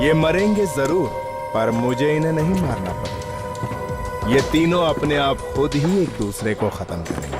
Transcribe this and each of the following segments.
ये मरेंगे जरूर, पर मुझे इन्हें नहीं मारना पड़ेगा। ये तीनों अपने आप खुद ही एक दूसरे को खत्म करेंगे।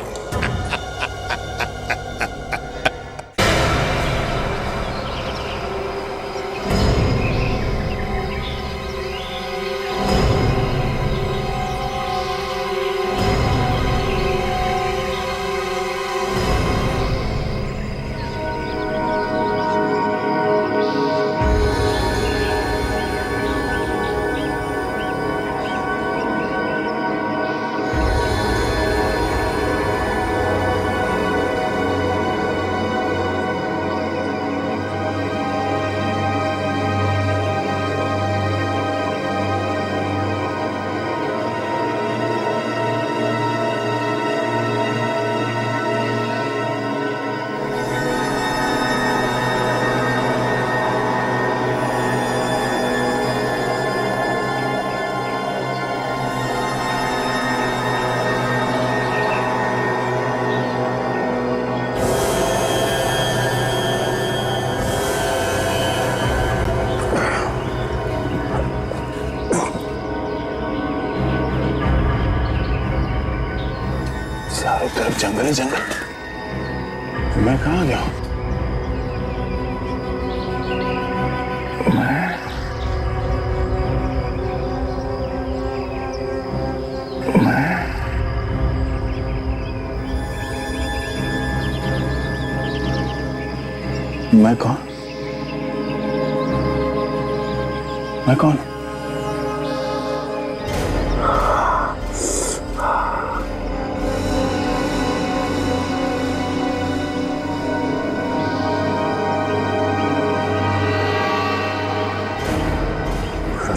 चारों तरफ जंगल ही जंगल, मैं कहाँ गया? मैं कौन? मैं कौन?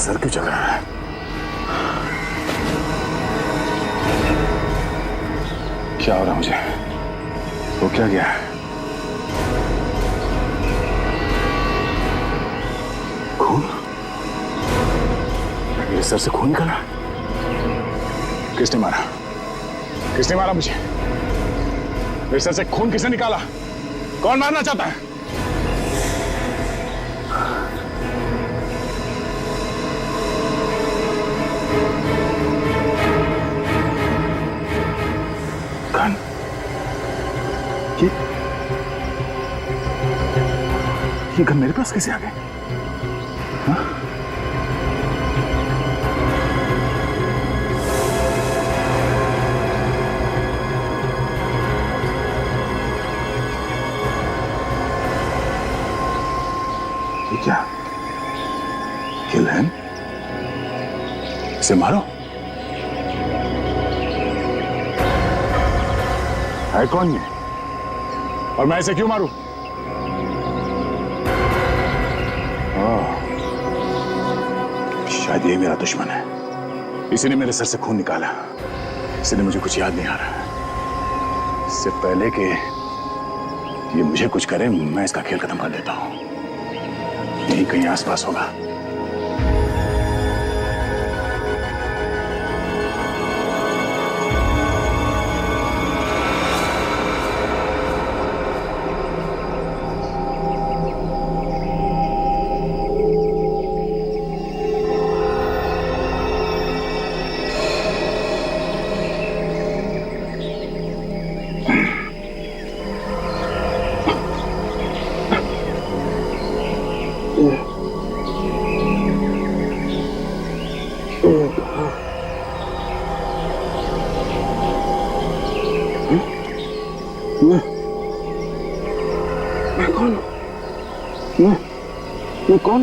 सर की जगह है। क्या हो रहा मुझे? वो क्या गया है? खून? मेरे सर से खून निकला? किसने मारा? किसने मारा मुझे? मेरे सर से खून किसने निकाला? कौन मारना चाहता है? गन? ये गन मेरे पास कैसे आ गए? हाँ? ये क्या? किल है? इसे मारो। है कौन ये? और मैं इसे क्यों मारूं? शायद ये मेरा दुश्मन है। इसी ने मेरे सर से खून निकाला। इसी ने मुझे कुछ याद नहीं आ रहा। इससे पहले कि ये मुझे कुछ करे, मैं इसका खेल खत्म कर देता हूं। यहीं कहीं आसपास होगा। मैं कौन? मैं कौन?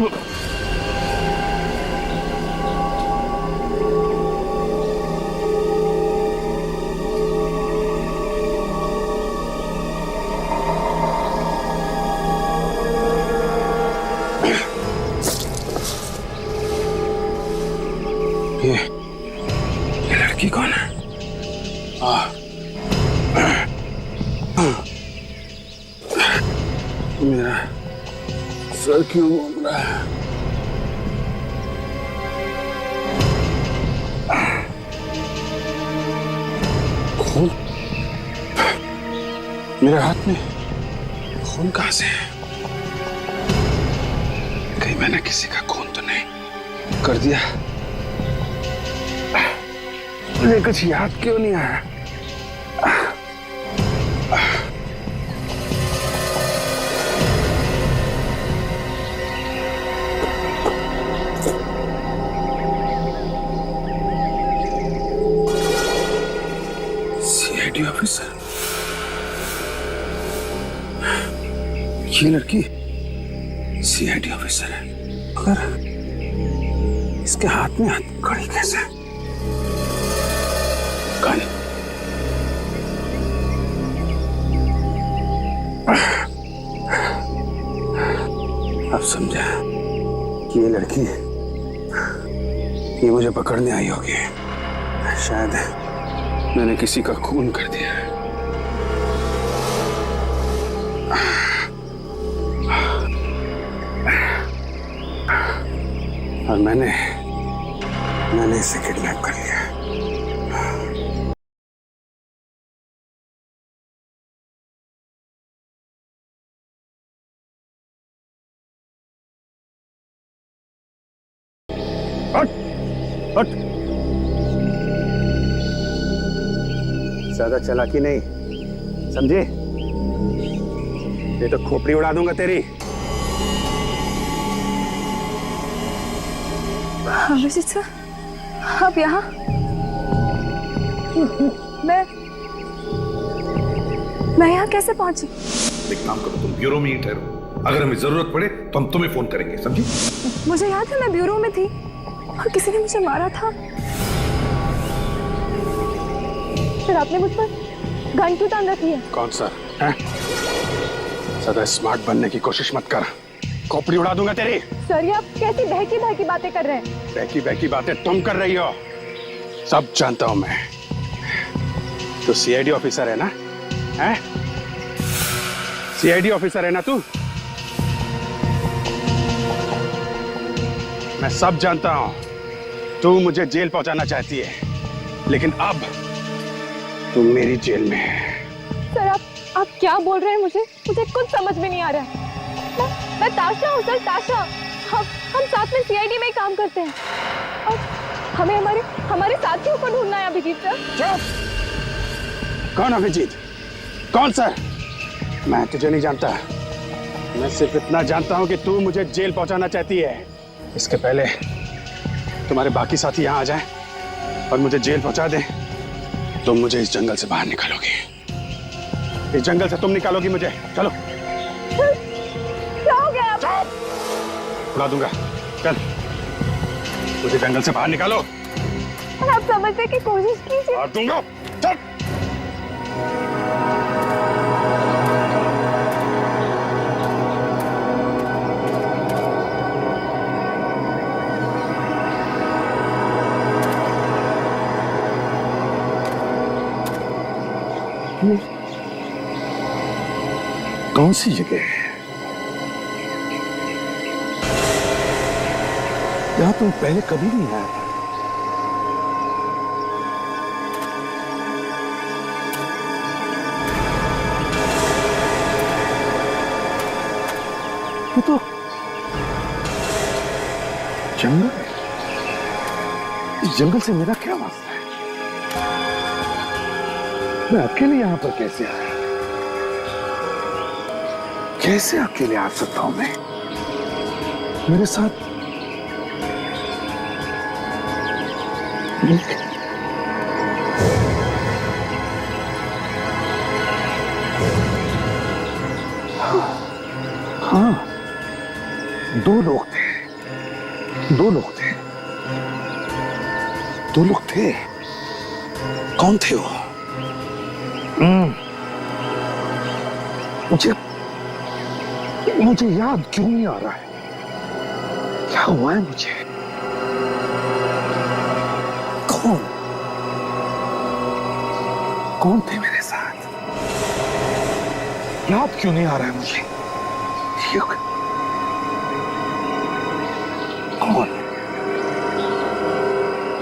ये लड़की कौन है? मेरा सर क्यों घूम रहा है? खून? मेरे हाथ में खून कहां से है? कहीं मैंने किसी का खून तो कर दिया। मुझे कुछ याद क्यों नहीं आया? सीआईडी ऑफिसर, ये लड़की सीआईडी ऑफिसर है, मगर इसके हाथ में हथकड़ी कैसे? गन। अब समझा कि ये लड़की ये मुझे पकड़ने आई होगी। शायद मैंने किसी का खून कर दिया है। और मैंने इसे किडनैप कर लिया। हट, हट। ज्यादा चालाकी नहीं, समझे? ये तो खोपड़ी उड़ा दूंगा तेरी। अभिजीत सर, आप यहाँ? मैं यहाँ कैसे पहुंची? एक काम करो, तुम ब्यूरो में ही ठहरो। अगर हमें जरूरत पड़े तो हम तुम्हें फोन करेंगे, समझी? मुझे याद है मैं ब्यूरो में थी और किसी ने मुझे मारा था। फिर आपने मुझ पर गन क्यों तान रखी है? कौन सा है? ज्यादा स्मार्ट बनने की कोशिश मत कर, खोपड़ी उड़ा दूंगा तेरी। सर, ये आप कैसी बहकी बहकी बातें कर रहे हैं? बहकी बहकी बातें तुम कर रही हो, सब जानता हूं मैं। तो सीआईडी ऑफिसर है ना? हैं? सीआईडी ऑफिसर है ना तू? मैं सब जानता हूं। तू मुझे जेल पहुंचाना चाहती है, लेकिन अब तू मेरी जेल में है। सर, आप क्या बोल रहे हैं? मुझे कुछ समझ में नहीं आ रहा है। मैं ताशा हूँ सर, ताशा। हम साथ में सीआईडी में ही काम करते हैं और हमें हमारे साथियों को ढूंढना है। अभिजीत सर। चुप! कौन अभिजीत? कौन सर? मैं तुझे नहीं जानता। मैं सिर्फ इतना जानता हूं कि तू मुझे जेल पहुंचाना चाहती है। इसके पहले तुम्हारे बाकी साथी यहां आ जाएं और मुझे जेल पहुंचा दें, तुम मुझे इस जंगल से बाहर निकालोगी। इस जंगल से तुम निकालोगी मुझे। चलो। क्या हो गया? उड़ा दूंगा। चल, मुझे जंगल से बाहर निकालो। आप समझने की कोशिश कीजिए। मार दूंगा। चल। कौन सी जगह है? यहां तुम पहले कभी नहीं आया था। ये तो जंगल है। इस जंगल से मेरा क्या वास्ता है? मैं अकेले यहां पर कैसे आया? कैसे अकेले आ सकता हूं मैं? मेरे साथ हाँ, दो लोग थे। कौन थे वो? मुझे याद क्यों नहीं आ रहा है? क्या हुआ है मुझे? कौन थे मेरे साथ? याद क्यों नहीं आ रहा है मुझे?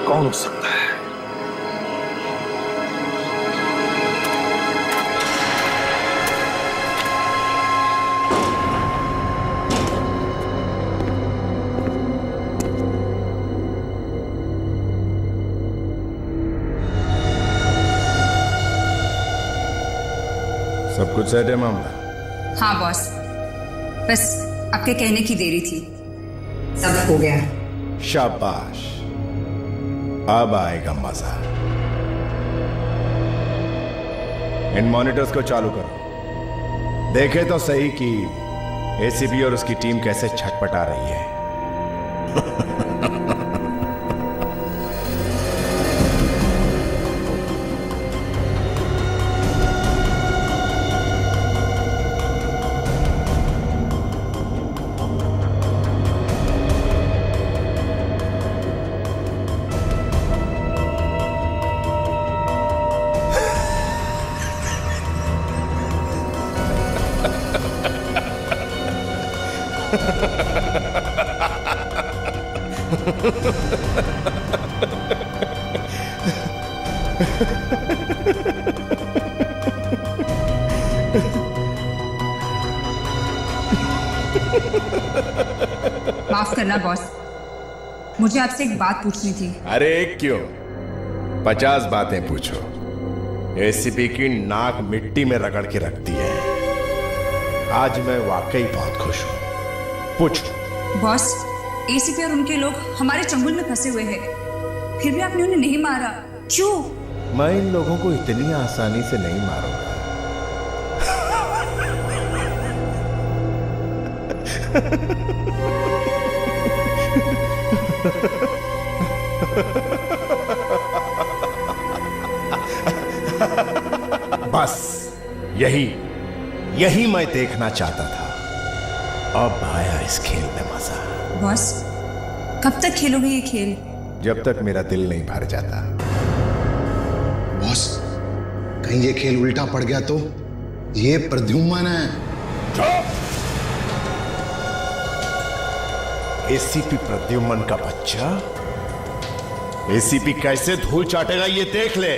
कौन हो सकता है? सब कुछ सेट है मामला? हाँ बॉस, बस आपके कहने की देरी थी, सब हो गया। शाबाश, अब आएगा मजा। इन मॉनिटर्स को चालू करो, देखे तो सही कि एसीपी और उसकी टीम कैसे छटपटा रही है। माफ करना बॉस, मुझे आपसे एक बात पूछनी थी। अरे क्यों, 50 बातें पूछो। एसीपी की नाक मिट्टी में रगड़ के रखती है। आज मैं वाकई बहुत खुश हूं। पूछो। बॉस, एसीपी और उनके लोग हमारे चंगुल में फंसे हुए हैं, फिर भी आपने उन्हें नहीं मारा, क्यों? मैं इन लोगों को इतनी आसानी से नहीं मारूंगा। बस यही मैं देखना चाहता था। अब आया इस खेल में मजा। बॉस, कब तक खेलोगे ये खेल? जब तक मेरा दिल नहीं भर जाता। बॉस, कहीं ये खेल उल्टा पड़ गया तो? ये प्रद्युम्न है। एसीपी प्रद्युम्न का बच्चा? एसीपी कैसे धूल चाटेगा ये देख ले।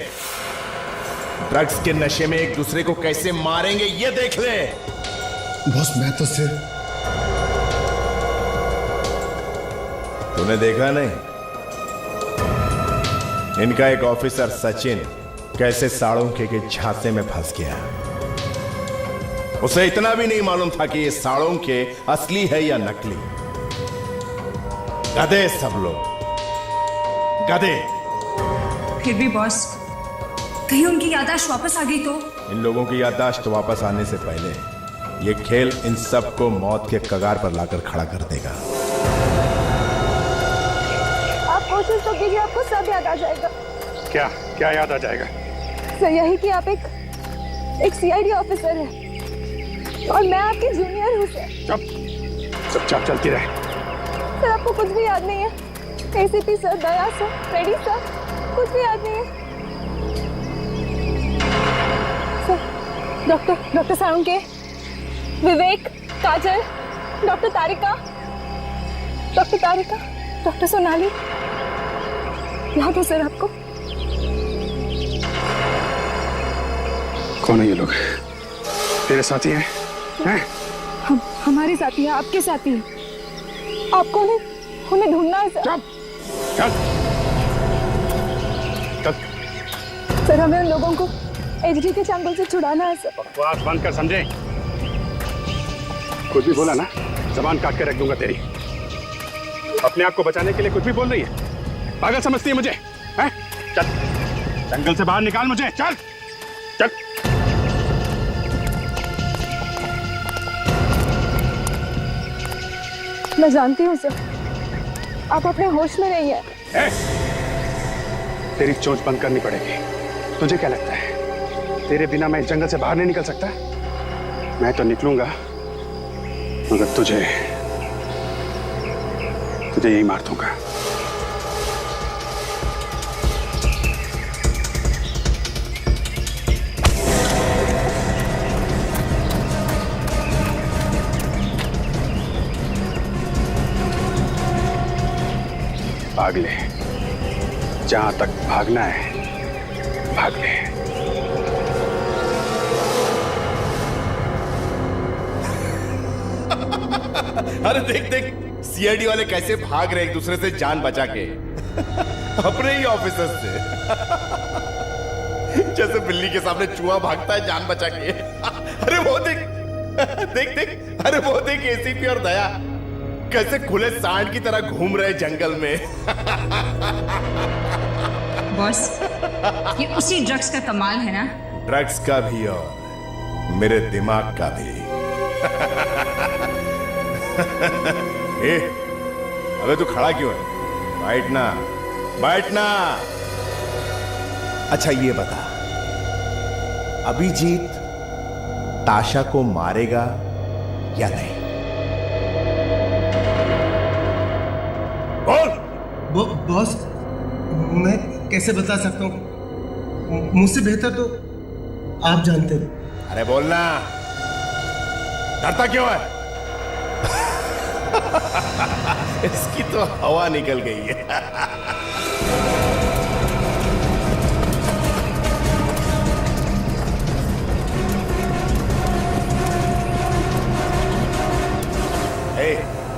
ड्रग्स के नशे में एक दूसरे को कैसे मारेंगे ये देख ले। बॉस, मैं तो सिर्फ... तूने देखा नहीं इनका एक ऑफिसर सचिन कैसे साड़ोंके के झांसे में फंस गया। उसे इतना भी नहीं मालूम था कि ये साड़ोंके असली है या नकली। गधे सब लोग, गधे। फिर भी बॉस, कहीं उनकी याददाश्त वापस आ गई तो? इन लोगों की याददाश्त वापस आने से पहले ये खेल इन सबको मौत के कगार पर लाकर खड़ा कर देगा। आप कोशिश तो कीजिए, आपको सब याद आ जाएगा। क्या क्या याद आ जाएगा? सर, यही कि आप एक सीआईडी ऑफिसर हैं और मैं आपकी जूनियर हूँ सर। चुपचाप चलती रहे। सर, आपको कुछ भी याद नहीं है? एसीपी सर, दया सर, फ्रेडी सर, कुछ भी याद नहीं है? सर, डॉक्टर साळुंके, विवेक, काजल, डॉक्टर तारिका, डॉक्टर सोनाली, याद है सर आपको? कौन है ये लोग? तेरे साथी हैं? हमारे साथी हैं, आपके साथी हैं। आपको उन्हें ढूंढना है सर। चल चल चल। सर, हमें उन लोगों को एचडी के चंगुल से छुड़ाना है सर। बकवास बंद कर, समझे? कुछ भी बोला ना, जबान काट के रख दूंगा तेरी। अपने आप को बचाने के लिए कुछ भी बोल रही है। पागल समझती है मुझे? हैं? चल, जंगल से बाहर निकाल मुझे। चल चल। मैं जानती हूँ सर, आप अपने होश में नहीं है। तेरी चोंच बंद करनी पड़ेगी। तुझे क्या लगता है तेरे बिना मैं इस जंगल से बाहर नहीं निकल सकता? मैं तो निकलूंगा, मगर तुझे यही मार दूंगा। भाग ले, जहां तक भागना है भाग ले। अरे देख देख, सीआईडी वाले कैसे भाग रहे एक दूसरे से जान बचा के। अपने ही ऑफिसर से। जैसे बिल्ली के सामने चूहा भागता है जान बचा के। अरे वो देख देख देख, अरे वो देख एसीपी और दया कैसे खुले सांड की तरह घूम रहे जंगल में। बॉस, ये उसी ड्रग्स का कमाल है ना? ड्रग्स का भी और मेरे दिमाग का भी। ए, अबे तू खड़ा क्यों है? बैठना बैठना। अच्छा ये बता, अभिजीत ताशा को मारेगा या नहीं? बोल। बॉस, मैं कैसे बता सकता हूँ? मुझसे बेहतर तो आप जानते हो। अरे बोलना, डरता क्यों है? इसकी तो हवा निकल गई है।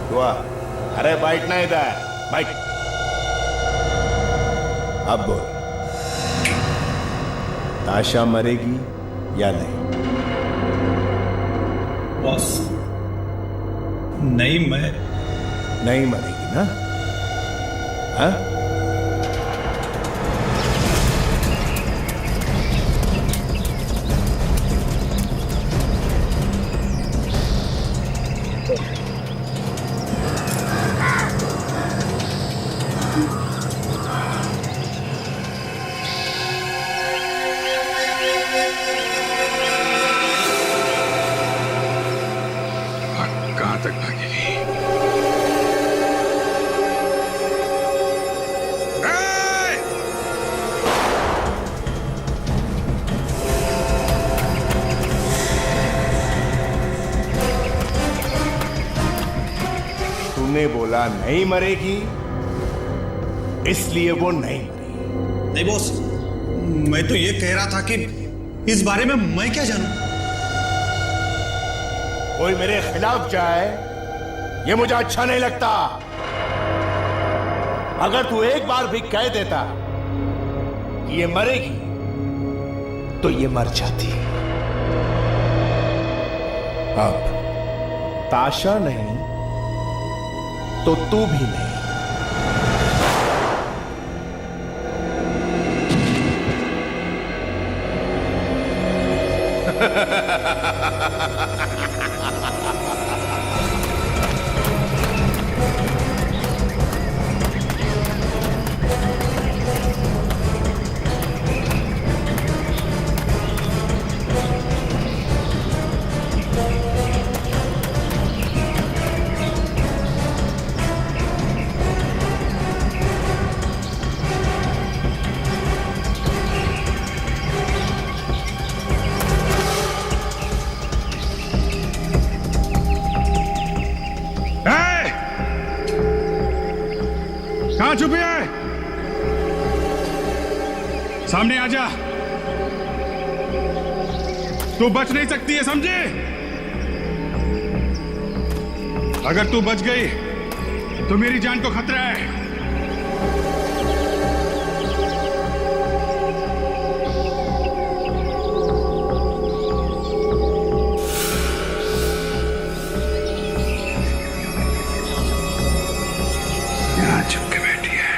दुआ, अरे बैठना इधर, बैठ। अब बोल, ताशा मरेगी या नहीं? बॉस, नहीं, मैं नहीं मरेगी ना? हाँ? कहां तक भागेगी? तूने बोला नहीं मरेगी, इसलिए वो नहीं मरी। नहीं बॉस, मैं तो ये कह रहा था कि इस बारे में मैं क्या जानूं? कोई मेरे खिलाफ जाए ये मुझे अच्छा नहीं लगता। अगर तू एक बार भी कह देता कि ये मरेगी तो ये मर जाती। अब ताशा नहीं तो तू भी नहीं। कहां छुपी है? सामने आ जा। तू बच नहीं सकती है, समझे? अगर तू बच गई तो मेरी जान को खतरा है। यहां छुप के बैठी है।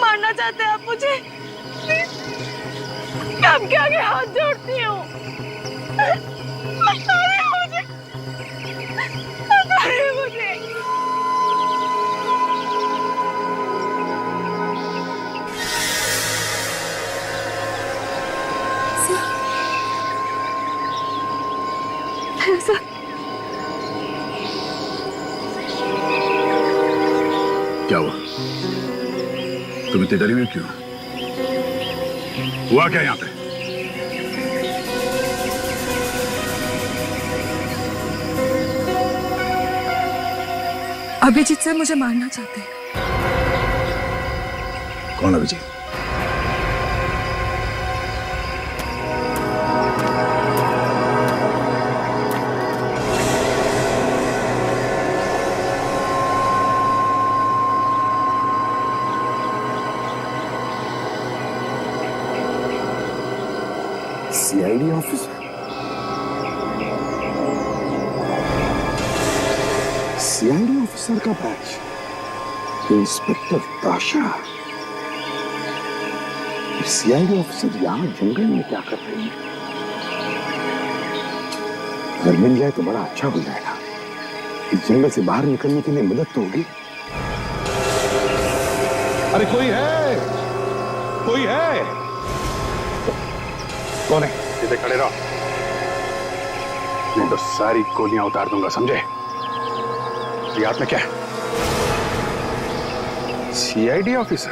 मारना चाहते हैं आप मुझे? मैं आपके आगे हाथ जोड़ती हूँ। बताइए मुझे, बताइए मुझे। ऐसा क्या हुआ? तुम इतनी डरी हुई क्यों? हुआ क्या यहाँ पे? अभिजीत सर मुझे मारना चाहते हैं। कौन Abhijeet? CID officer? CID officer का batch, inspector Tasha. CID officer यहाँ जंगल में क्या कर रही है? अगर मिल जाए तो बड़ा अच्छा हो जाएगा। इस जंगल से बाहर निकलने के लिए मदद तो होगी। अरे कोई है, कोई है? कौन है? सीधे खड़े रहो, नहीं तो सारी गोलियां उतार दूंगा, समझे? ये हाथ में क्या है? CID officer?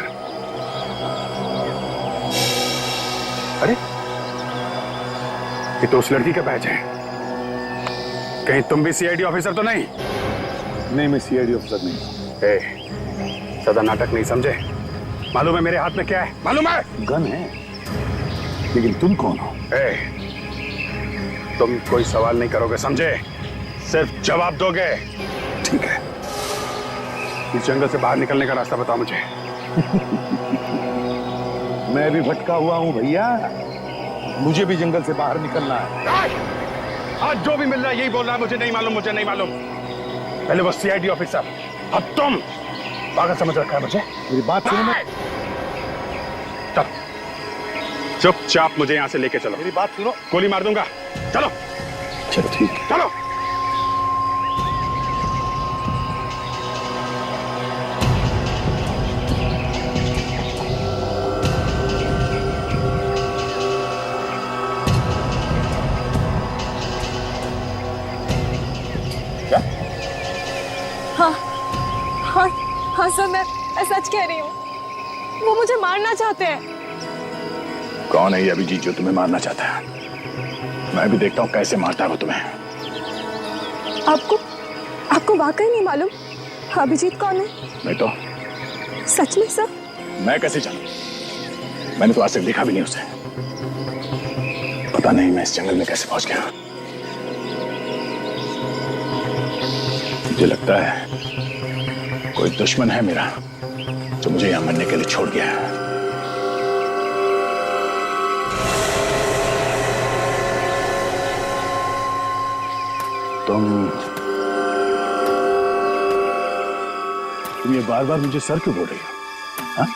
अरे ये तो उस लड़की का बैच है। कहीं तुम भी सीआईडी ऑफिसर तो नहीं? नहीं, मैं सीआईडी ऑफिसर नहीं। ज्यादा नाटक नहीं, समझे? मालूम है मेरे हाथ में क्या है? मालूम है? गन है, लेकिन तुम कौन हो? तुम कोई सवाल नहीं करोगे, समझे? सिर्फ जवाब दोगे। ठीक है, इस जंगल से बाहर निकलने का रास्ता बताओ मुझे। मैं भी भटका हुआ हूं भैया, मुझे भी जंगल से बाहर निकलना है। आज जो भी मिल रहा है यही बोल रहा है, मुझे नहीं मालूम, मुझे नहीं मालूम। पहले वो सीआईडी ऑफिसर, अब तुम पागल समझ रखा है मुझे। मेरी बात सुनो। चलो चुपचाप मुझे यहां से लेके चलो। मेरी बात सुनो, गोली मार दूंगा। चलो चलो, ठीक है, चलो। क्या? हाँ हाँ हाँ सर, मैं सच कह रही हूँ। वो मुझे मारना चाहते हैं। कौन है ये अभिजीत जो तुम्हें मारना चाहता है? मैं भी देखता हूँ कैसे मारता है वो तुम्हें। आपको वाकई नहीं मालूम अभिजीत कौन है? नहीं तो? सच में सर? मैं कैसे जानूं? मैंने तो आज तक देखा भी नहीं उसे। पता नहीं मैं इस जंगल में कैसे पहुंच गया। मुझे लगता है कोई दुश्मन है मेरा जो मुझे यहां मरने के लिए छोड़ गया है। तुम ये बार बार मुझे सर क्यों बोल रही हो? हाँ?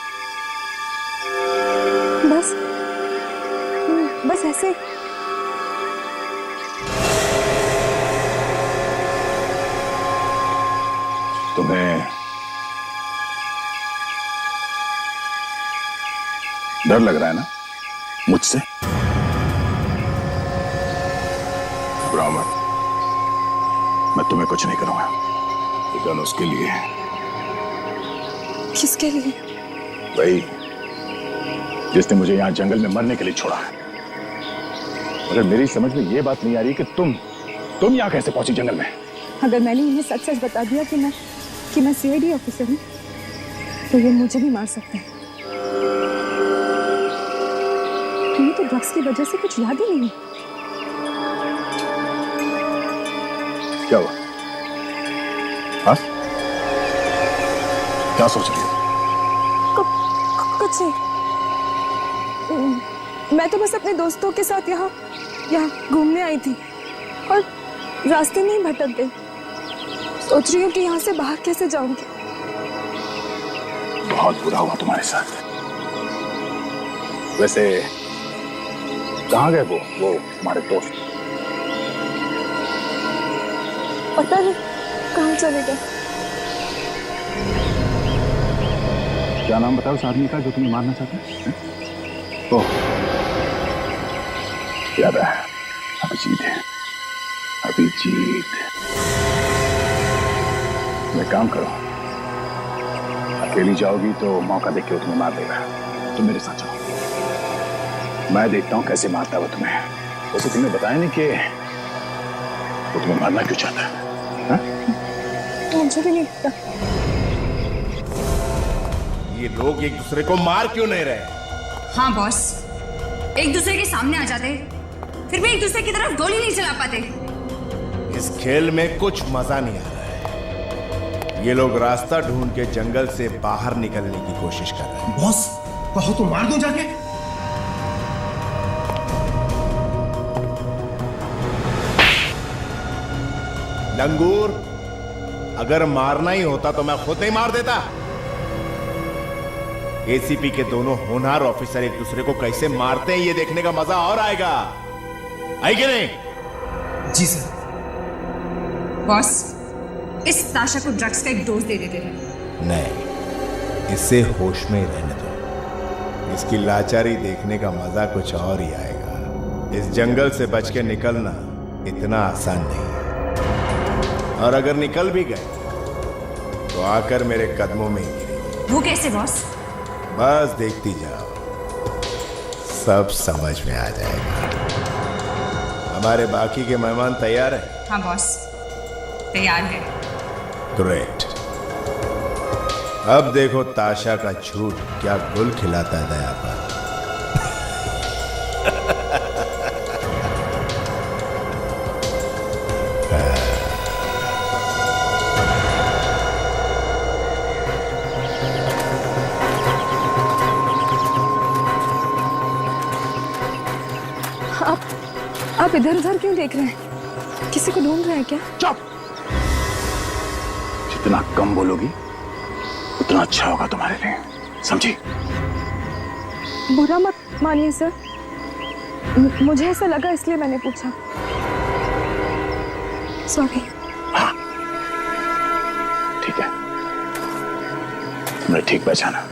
बस ऐसे। तुम्हें डर लग रहा है ना मुझसे? घबराओ मत, मैं तुम्हें कुछ नहीं करूंगा। ये गन उसके लिए है। किसके लिए? वही जिसने मुझे यहाँ जंगल में मरने के लिए छोड़ा है। मगर मेरी समझ में ये बात नहीं आ रही कि तुम यहाँ कैसे पहुंची जंगल में? अगर मैंने इन्हें सच सच बता दिया कि मैं सीआईडी ऑफिसर हूँ तो ये मुझे भी मार सकते हैं। तुम्हें तो ड्रग्स की वजह से कुछ याद ही नहीं। क्या हुआ? हाँ? क्या सोच रही हो? कुछ नहीं। मैं तो बस अपने दोस्तों के साथ यहाँ घूमने आई थी और रास्ते में ही भटक गई। सोच रही हूँ कि यहाँ से बाहर कैसे जाऊंगी। बहुत बुरा हुआ तुम्हारे साथ। वैसे कहाँ गए वो तुम्हारे दोस्त? पता नहीं कहाँ चले गए। क्या नाम बताओ उस आदमी का जो तुम्हें मारना चाहता है? ओह, याद है, अभिजीत है। अभिजीत, मैं काम करो, अकेली जाओगी तो मौका देख के वो तुम्हें मार देगा। तुम मेरे साथ चलो, मैं देखता हूँ कैसे मारता है वो तुम्हें। वैसे तुमने बताया नहीं कि वो तुम्हें मारना क्यों चाहता है? मुझे भी नहीं पता। ये लोग एक दूसरे को मार क्यों नहीं रहे? हाँ बॉस, एक दूसरे के सामने आ जाते, फिर भी एक दूसरे की तरफ गोली नहीं चला पाते। इस खेल में कुछ मजा नहीं आ रहा है। ये लोग रास्ता ढूंढ के जंगल से बाहर निकलने की कोशिश कर रहे हैं। बॉस कहो तो मार दो जाके। लंगूर, अगर मारना ही होता तो मैं खुद नहीं मार देता। एसीपी के दोनों होनहार ऑफिसर एक दूसरे को कैसे मारते हैं ये देखने का मजा और आएगा, है कि नहीं? जी सर। बॉस, इस ताशा को ड्रग्स का एक डोज दे देते हैं। नहीं, इसे होश में ही रहने दो। इसकी लाचारी देखने का मजा कुछ और ही आएगा। इस जंगल से बच के निकलना इतना आसान नहीं है, और अगर निकल भी गए तो आकर मेरे कदमों में ही गिरेगी। वो कैसे बॉस? बस देखती जाओ, सब समझ में आ जाएगा। हमारे बाकी के मेहमान तैयार हैं? हाँ बॉस, तैयार है। ग्रेट। अब देखो ताशा का झूठ क्या गुल खिलाता है दया पर। आप इधर उधर क्यों देख रहे हैं? किसी को ढूंढ रहे हैं क्या? चुप! जितना कम बोलोगी उतना अच्छा होगा तुम्हारे लिए, समझी? बुरा मत मानिए सर, मुझे ऐसा लगा इसलिए मैंने पूछा। सॉरी। हाँ, ठीक है, तुमने ठीक पहचाना।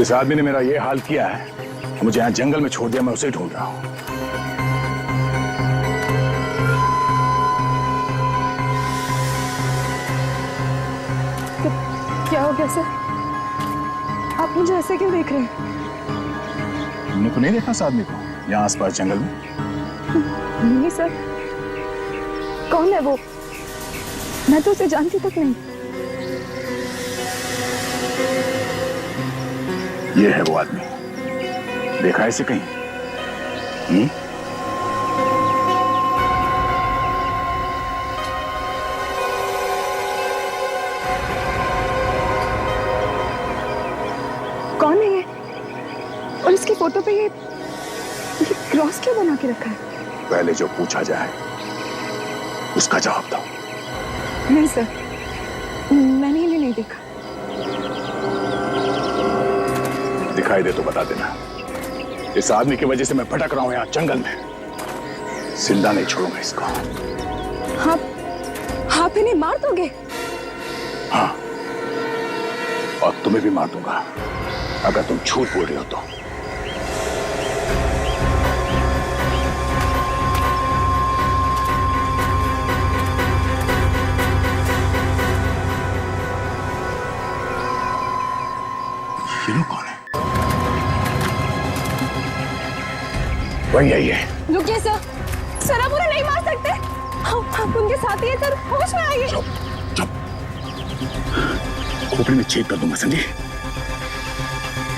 इस आदमी ने मेरा ये हाल किया है, मुझे यहाँ जंगल में छोड़ दिया, मैं उसे ढूंढ रहा हूँ। क्या हो गया सर? आप मुझे ऐसे क्यों देख रहे हैं? तुमने तो नहीं देखा इस आदमी को यहाँ आसपास जंगल में? नहीं सर, कौन है वो? मैं तो उसे जानती तक नहीं। ये है वो आदमी, देखा है इसे कहीं? कौन है ये? और इसकी फोटो पे ये क्रॉस क्यों बना के रखा है? पहले जो पूछा जाए उसका जवाब दो। नहीं सर, मैंने इन्हें नहीं देखा। दिखाई दे तो बता देना। इस आदमी की वजह से मैं भटक रहा हूं यहाँ जंगल में, जिंदा नहीं छोड़ूंगा इसको। आप इन्हें मार दोगे? हाँ, और तुम्हें भी मार दूंगा अगर तुम झूठ बोल रहे हो तो। ये लोग कौन है? वही है ये। रुकिए सर, सर आप उन्हें नहीं मार सकते। आप उनके साथ ही हैं सर, होश में आइए। चुप चुप, खोपड़ी में छेद कर दूंगा, समझी?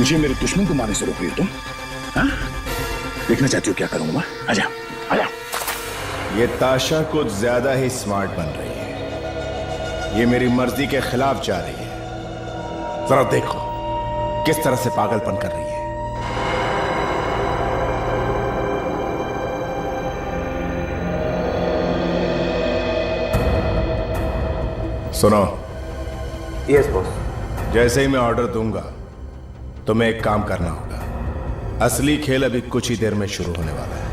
मुझे मेरे दुश्मन को मारने से रोक रही हो तुम? हाँ? देखना चाहती हो क्या करूंगा मैं? आजा आजा। ये ताशा कुछ ज्यादा ही स्मार्ट बन रही है। ये मेरी मर्जी के खिलाफ जा रही है। जरा देखो किस तरह से पागलपन कर रही है। सुनो। Yes boss. जैसे ही मैं ऑर्डर दूंगा तुम्हें एक काम करना होगा। असली खेल अभी कुछ ही देर में शुरू होने वाला है।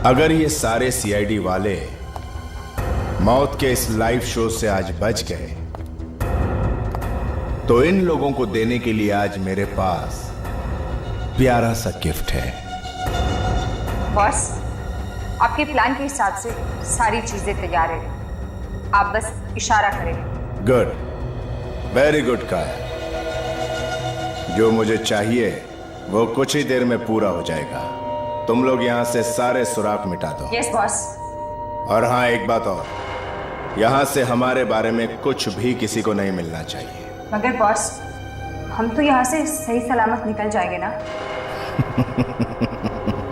अगर ये सारे सीआईडी वाले मौत के इस लाइव शो से आज बच गए तो इन लोगों को देने के लिए आज मेरे पास प्यारा सा गिफ्ट है। बॉस, आपके प्लान के हिसाब से सारी चीजें तैयार है, आप बस इशारा करें। गुड, वेरी गुड काया। जो मुझे चाहिए वो कुछ ही देर में पूरा हो जाएगा। तुम लोग यहां से सारे सुराख मिटा दो। Yes boss. और हाँ, एक बात और, यहां से हमारे बारे में कुछ भी किसी को नहीं मिलना चाहिए। मगर बॉस, हम तो यहाँ से सही सलामत निकल जाएंगे ना?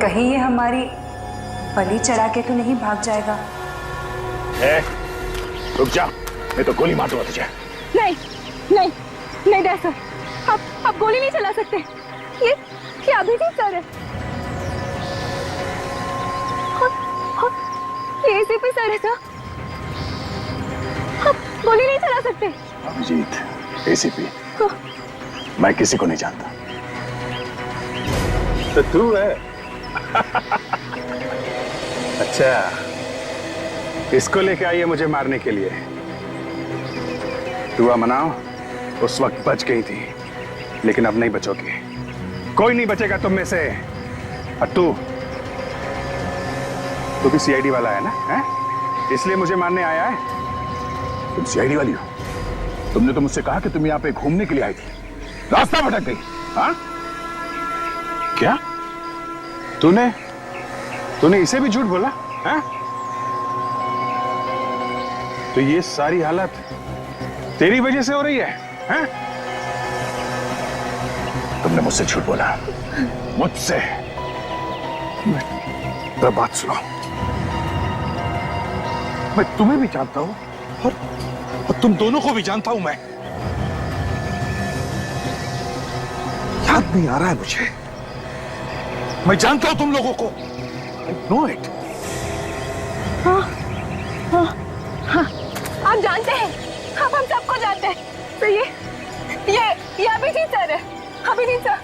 कहीं ये हमारी बलि चढ़ा के तो नहीं भाग जाएगा? रुक जा, मैं तो गोली मार दूंगा तुझे। नहीं नहीं नहीं डैड सर, आप गोली नहीं चला सकते। ये अभिजीत सर है। ये एसीपी सर है सर, आप गोली नहीं चला सकते। अभिजीत, एसीपी, मैं किसी को नहीं जानता। तो तू है? अच्छा, इसको लेके आई है मुझे मारने के लिए। दुआ मनाओ, उस वक्त बच गई थी, लेकिन अब नहीं बचोगी। कोई नहीं बचेगा तुम में से। और तू भी सीआईडी वाला है ना? है? इसलिए मुझे मारने आया है? तुम सीआईडी वाली हो? तुमने तो मुझसे कहा कि तुम यहाँ पे घूमने के लिए आई थी, रास्ता भटक गई। हाँ? क्या? तूने इसे भी झूठ बोला? हाँ? तो ये सारी हालत तेरी वजह से हो रही है? हाँ? तुमने मुझसे झूठ बोला, मुझसे। तो बात सुनो, मैं तुम्हें भी जानता हूं और तुम दोनों को भी जानता हूं मैं। याद नहीं आ रहा है मुझे। मैं जानता हूं तुम लोगों को। I know it. हाँ, आप जानते हैं, आप हम सबको जानते हैं। तो ये अभिजीत सर है, अभिजीत सर।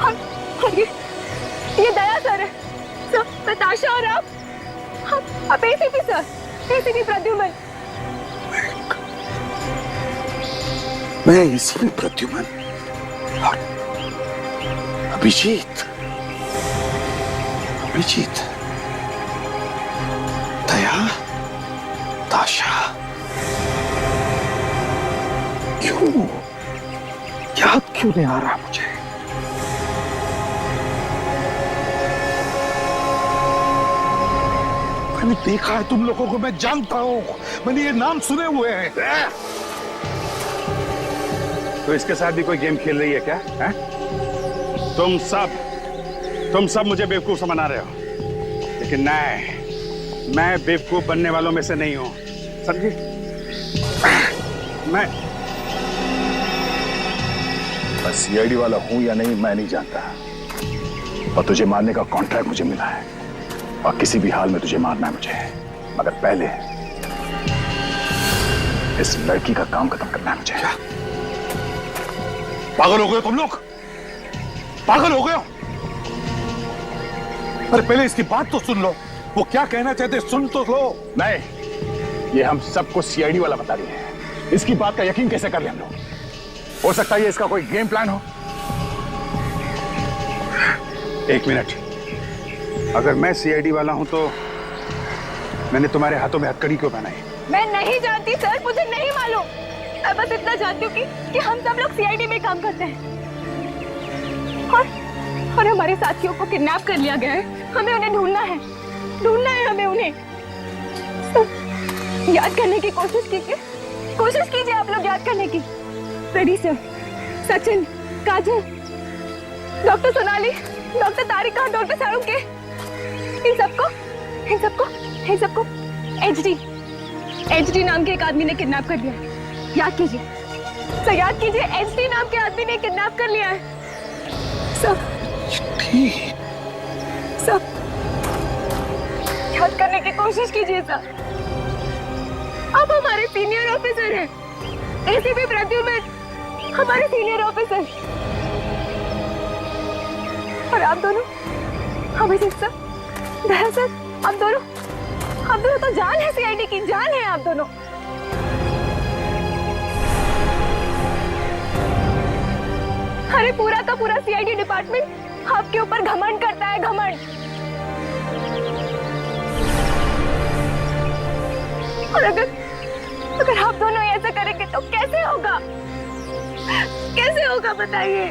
और ये दया सर है, तो नताशा और आप एसीपी सर, एसीपी प्रद्युमन। मैं एसीपी प्रद्युमन और अभिजीत, दया, ताशा। क्यों याद क्यों नहीं आ रहा मुझे? मैंने देखा है तुम लोगों को, मैं जानता हूं, मैंने ये नाम सुने हुए हैं। तो इसके साथ भी कोई गेम खेल रही है क्या? है? तुम सब मुझे बेवकूफ समझ रहे हो, लेकिन नहीं, मैं बेवकूफ बनने वालों में से नहीं हूं, समझे? मैं सीआईडी वाला हूं या नहीं मैं नहीं जानता, और तुझे मारने का कॉन्ट्रैक्ट मुझे मिला है और किसी भी हाल में तुझे मारना है मुझे। मगर पहले इस लड़की का काम खत्म करना है मुझे। क्या? पागल हो गए तुम लोग? पागल हो गए हो? अरे पहले इसकी बात तो सुन लो, वो क्या कहना चाहते सुन तो लो। नहीं, ये हम सबको सीआईडी वाला बता रही है। इसकी बात का यकीन कैसे कर ले हम लोग? हो सकता है इसका कोई गेम प्लान हो। एक मिनट, अगर मैं सीआईडी वाला हूं तो मैंने तुम्हारे हाथों में हथकड़ी क्यों पहनाई? मैं नहीं जानती सर, मुझे नहीं मालूम। मैं बस इतना जानती हूँ कि हम सब लोग सीआईडी में काम करते हैं और हमारे साथियों को किडनैप कर लिया गया है। हमें उन्हें ढूंढना है हमें उन्हें। याद करने की कोशिश कीजिए आप लोग, याद करने की। फ्रेडी सर, सचिन, काजल, डॉक्टर सोनाली, डॉक्टर तारिका, डॉक्टर सारुके, इन सबको एचडी नाम के एक आदमी ने किडनैप कर लिया है। याद कीजिए, एचडी नाम के आदमी ने किडनैप कर लिया है। सब याद करने की कोशिश कीजिए सर। आप हमारे सीनियर ऑफिसर हैं, एसीपी प्रद्युम्न हमारे सीनियर ऑफिसर, और आप दोनों अभिजीत सर, दया सर, आप दोनों तो जान है, सीआईडी की जान है आप दोनों। अरे पूरा का पूरा सीआईडी डिपार्टमेंट आपके ऊपर घमंड करता है, घमंड। और अगर आप दोनों ऐसा करेंगे तो कैसे होगा, कैसे होगा बताइए।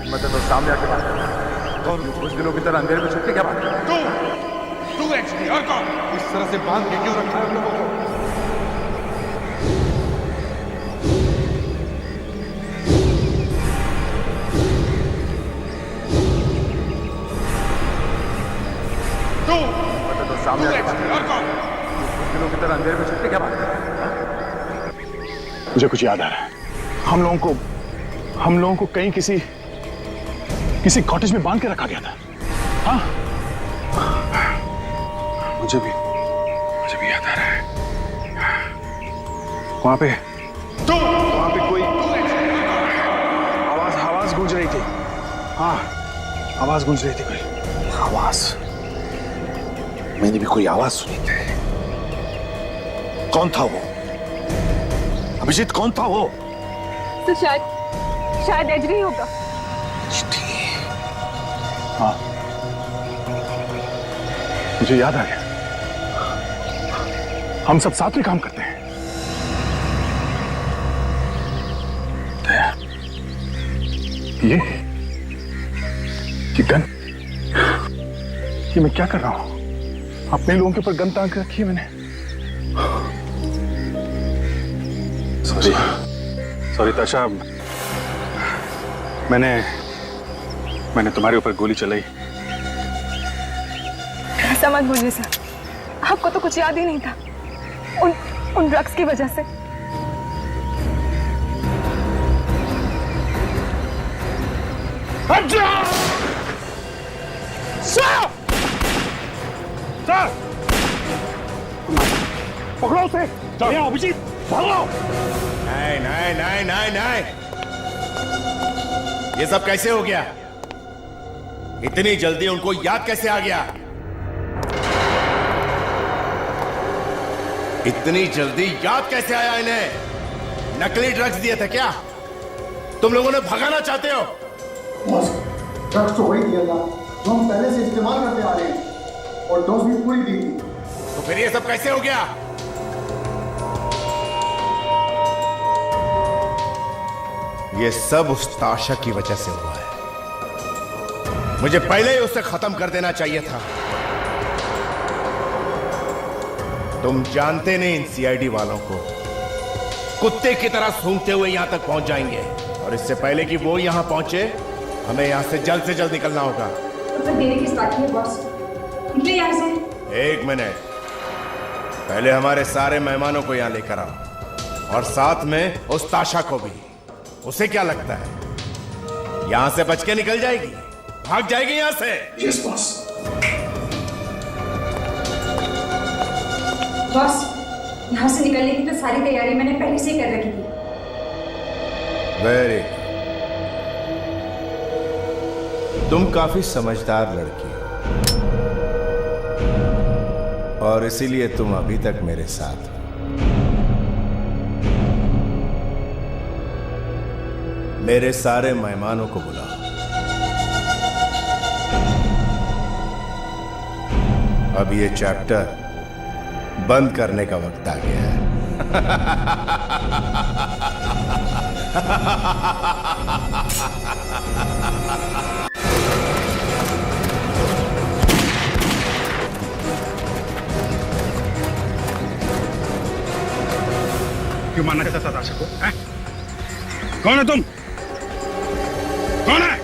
मतलब तो सामने आके बात कर। कौन कुछ दिनों की तरह अंधेरे में छुपके क्या बात कर? तू एक्चुअली, और कौन? इस तरह से बांध के क्यों रखा है हम लोगों को? सामने और कौन? कुछ दिनों की तरह अंधेरे में छुपके क्या बात कर? मुझे कुछ याद आ रहा है। हम लोगों को कहीं किसी कॉटेज में बांध के रखा गया था। हाँ, मुझे भी याद आ रहा है। वहां पे कोई आवाज गूंज रही थी। हाँ, आवाज गूंज रही थी कोई आवाज। मैंने भी कोई आवाज सुनी थी। कौन था वो? अभिजीत, कौन था वो? तो शायद एजरी होगा। हाँ, मुझे याद आ गया। हम सब साथ में काम करते हैं। दया, ये गन, ये मैं क्या कर रहा हूं? अपने लोगों के ऊपर गन तान के रखी है मैंने। सॉरी ताशा, मैंने तुम्हारे ऊपर गोली चलाई। ऐसा मत बोलिए सर, आपको तो कुछ याद ही नहीं था उन ड्रग्स की वजह से। सर, पकड़ो उसे। अभिजीत, भागो। नहीं, ये सब कैसे हो गया? इतनी जल्दी उनको याद कैसे आ गया? इतनी जल्दी याद कैसे आया इन्हें? नकली ड्रग्स दिए थे क्या? तुम लोगों ने भगाना चाहते हो? ड्रग्स तो वही दिया था जो हम पहले से इस्तेमाल करते आ रहे हैं, और डोज भी पूरी दी थी। तो फिर ये सब कैसे हो गया? ये सब उस ताशा की वजह से हुआ है। मुझे पहले ही उसे खत्म कर देना चाहिए था। तुम जानते नहीं इन सीआईडी वालों को, कुत्ते की तरह सूंघते हुए यहां तक पहुंच जाएंगे, और इससे पहले कि वो यहां पहुंचे, हमें यहां से जल्द निकलना होगा। तो फिर देरी किस बात की है बॉस? निकले यहां से। एक मिनट, पहले हमारे सारे मेहमानों को यहां लेकर आओ, और साथ में उस ताशा को भी। उसे क्या लगता है यहां से बच के निकल जाएगी, भाग जाएगी यहां से? Yes boss. बॉस, यहां से निकलने की तो सारी तैयारी मैंने पहले से ही कर रखी थी। वेरी, तुम काफी समझदार लड़की हो, और इसीलिए तुम अभी तक मेरे साथ हो। मेरे सारे मेहमानों को बुलाओ। अब ये चैप्टर बंद करने का वक्त आ गया है। क्यों मारना चाहता था ताशा को? कौन है तुम? कौन है?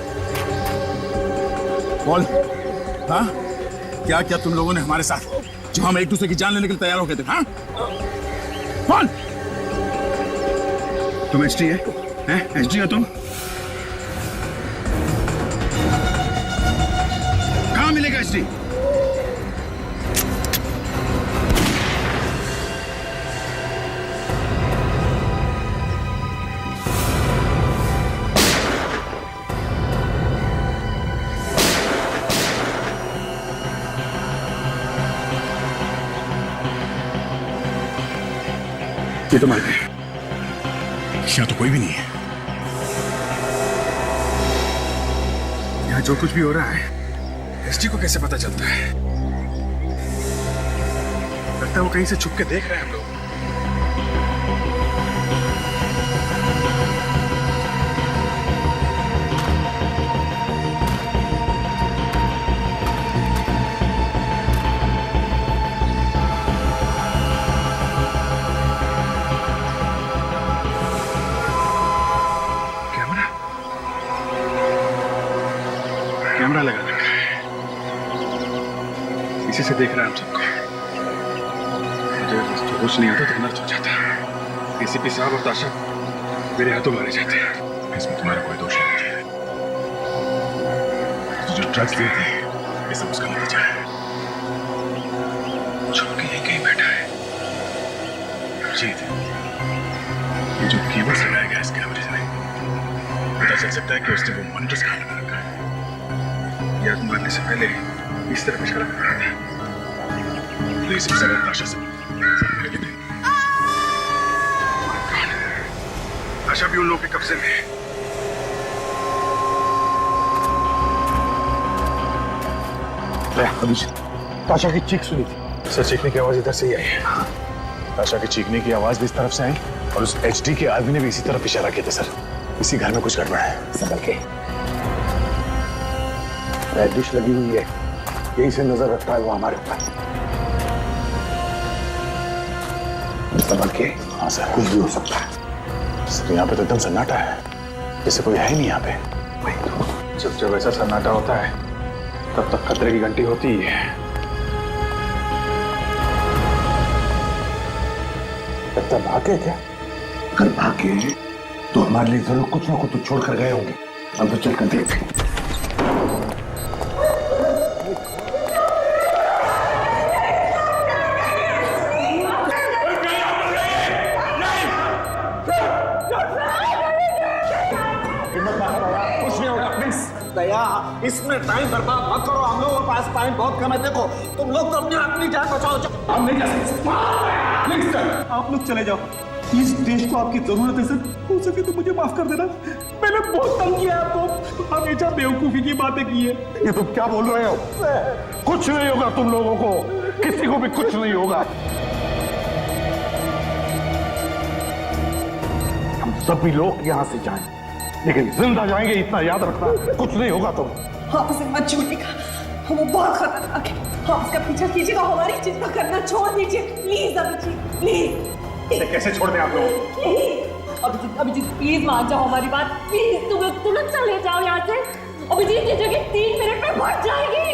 बोल। हाँ, क्या क्या तुम लोगों ने हमारे साथ, जो हम एक दूसरे की जान लेने के लिए तैयार हो गए थे? हाँ, कौन? तुम एसडी है? एसडी हो तुम? एचडी। ये तो मर गए। यहाँ तो कोई भी नहीं है। यहाँ जो कुछ भी हो रहा है एसडी को कैसे पता चलता है? लगता है वो कहीं से छुप के देख रहे हैं हम लोग। कैमरा लगा रखा है, इसी से देख रहा है हम सबको। मुझे होश नहीं आता तो नर्स हो जाता। एसीपी साहब और ताशा मेरे हाथों मारे जाते हैं। इसमें तुम्हारा कोई दोष नहीं है। तो जो ड्रग्स दिए थे ये सब उसका नतीजा है। छुप के ये कहीं बैठा है। जीत, ये जो केबल लगाया गया इस कैमरे से पता चल सकता है कि उसने वो मॉनिटर्स कहाँ लगा रखा है। याद मारने से पहले इस तरफ इशारा कर रहा था। प्लीज सर ताशा से मेरे लिए ताशा भी उन लोगों के कब्जे में है। अभिजीत, ताशा की चीख सुनी थी। सर चीखने की आवाज इधर से ही आई है। ताशा के चीखने की आवाज भी इस तरफ से आई और उस एचडी के आदमी ने भी इसी तरफ इशारा किया था। सर इसी घर में कुछ गड़बड़ है। संभल के। डिश लगी हुई है, यहीं से नजर रखता है वो हमारे ऊपर। संभल के। हाँ सर, कुछ भी हो सकता है। सर यहाँ पे तो एकदम सन्नाटा है, जैसे कोई है ही नहीं यहाँ पे। वही तो, जब ऐसा सन्नाटा होता है तब तक खतरे की घंटी होती ही है। तब तक भागे क्या? अगर भागे तो हमारे लिए जरूर कुछ ना कुछ तो छोड़ कर गए होंगे। अब तो चल कर देखते हैं। इसमें टाइम बर्बाद मत करो। हम लोगों के पास टाइम बहुत कम है। देखो तुम लोग तो अपनी जान बचाओ। हम नहीं जा सकते। आप लोग चले जाओ। इस देश को आपकी जरूरत है सर। हो सके तो मुझे माफ कर देना। मैंने बहुत तंग किया आपको, हमेशा बेवकूफी की बातें की है। ये तुम क्या बोल रहे हो? कुछ नहीं होगा तुम लोगों को, किसी को भी कुछ नहीं होगा। हम सभी लोग यहाँ से जाएं, लेकिन जिंदा जाएंगे इतना याद रखना। कुछ नहीं होगा तुम। आप उसे मत छोड़िएगा, वो बहुत खतरनाक है। आप उसका पीछा कीजिएगा, हमारी चिंता करना छोड़ दीजिए प्लीज। अभिजीत प्लीज। इसे कैसे छोड़ दें आप लोग? अभिजीत प्लीज मान जाओ हमारी बात। प्लीज तुम लोग तुरंत चले जाओ यहाँ से। अभिजीत ये जगह 3 मिनट में बढ़ जाएगी।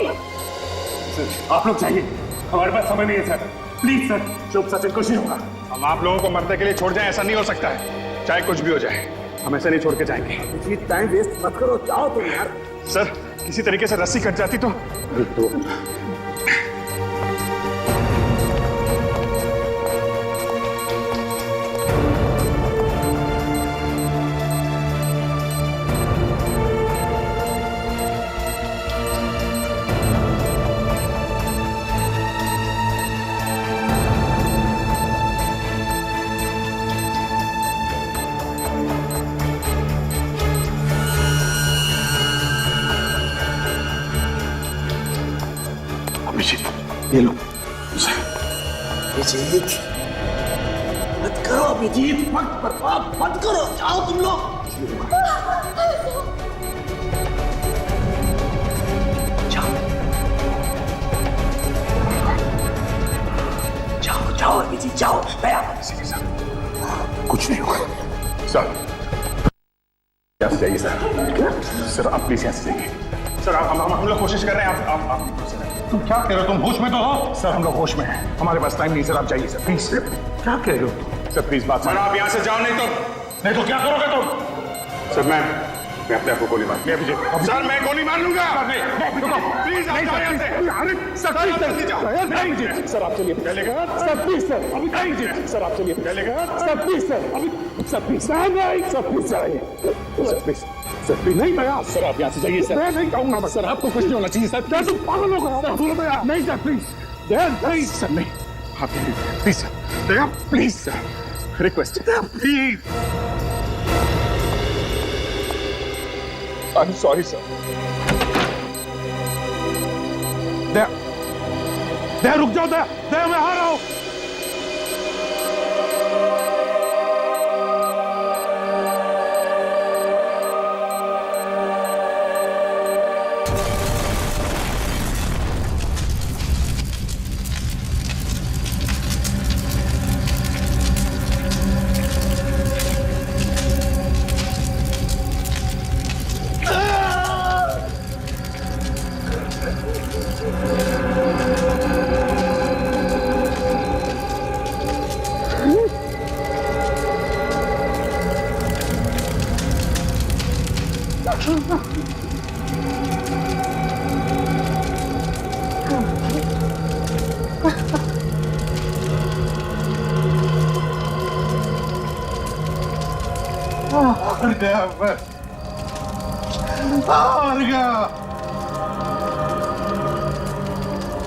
आप लोग जाइए, हमारे पास समय नहीं है सर। प्लीज सर, चुप सचिन, कुछ नहीं होगा। हम आप लोगों को मरने के लिए छोड़ जाएं, ऐसा नहीं हो सकता है। चाहे कुछ भी हो जाए, हम ऐसे नहीं छोड़ के जाएंगे। टाइम वेस्ट मत करो, जाओ तुम यार। सर किसी तरीके से रस्सी कट जाती तो ये लो। अभिजीत मत करो, अभिजीत वक्त बर्बाद मत करो, जाओ तुम लोग। जाओ जाओ जाओ अभिजीत जाओ। कुछ नहीं होगा सर। यहाँ से जाइए सर। सर आप प्लीज यहाँ से जाइए। सर हम लोग कोशिश कर रहे हैं। आप तुम क्या कह रहे हो? तुम होश में तो हो? सर हम लोग होश में हैं, हमारे पास टाइम नहीं। सर आप जाइए सर प्लीज। क्या कह रहे हो? सर प्लीज बात। सर आप यहाँ से जाओ, नहीं तो क्या करोगे तुम? सर मैं अपने आप को गोली मार सर मैं गोली मार लूंगा। प्लीज आप जाओ यहाँ से। सर प्लीज जल्दी जाओ। नहीं जी सर आप चलिए चलेगा सर प्लीज सर अभी नहीं जी सर आप चलिए चलेगा सर प्लीज सर अभी sir please sir please sir नहीं मैं सर आप यहाँ से जाइए सर मैं नहीं कहूँगा सर आपको कुछ नहीं होना चाहिए सर क्या तुम पागल हो गए नहीं सर प्लीज नहीं सर नहीं आप please sir please sir request please I am sorry sir Daya रुक जाओ दया मैं आ रहा हूं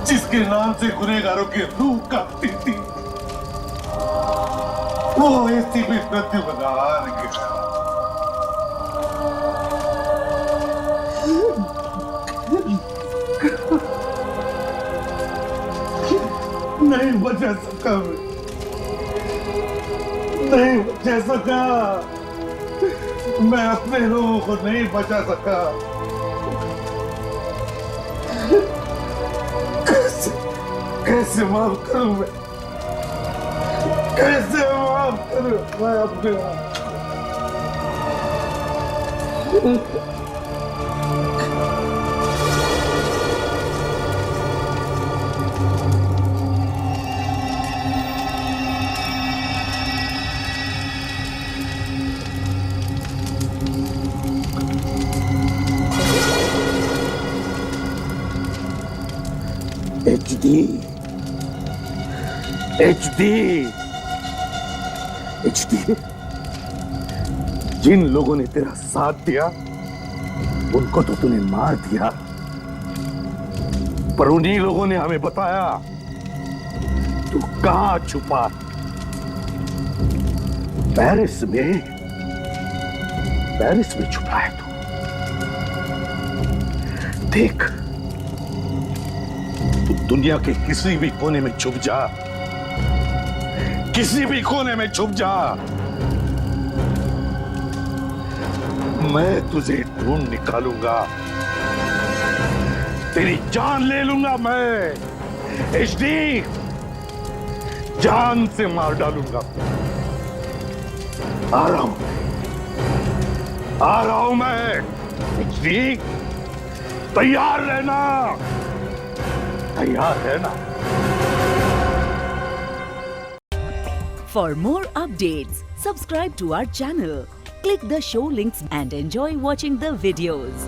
जिसके नाम से गुनहगारों की रूह कांपती थी वो ऐसी भी प्रद्युम्न हार गया। नहीं बचा सका नहीं बचा सका मैं अपने लोगों को नहीं बचा सका। कैसे माफ करूं मैं कैसे माफ करूं मैं अपने HD जिन लोगों ने तेरा साथ दिया उनको तो तूने मार दिया पर उन्हीं लोगों ने हमें बताया तू कहां छुपा। पेरिस में छुपा है तू। देख तू दुनिया के किसी भी कोने में छुप जा किसी भी कोने में छुप जा मैं तुझे ढूंढ निकालूंगा तेरी जान ले लूंगा मैं HD जान से मार डालूंगा। आ रहा हूं मैं HD तैयार रहना For more updates, subscribe to our channel, click the show links and enjoy watching the videos.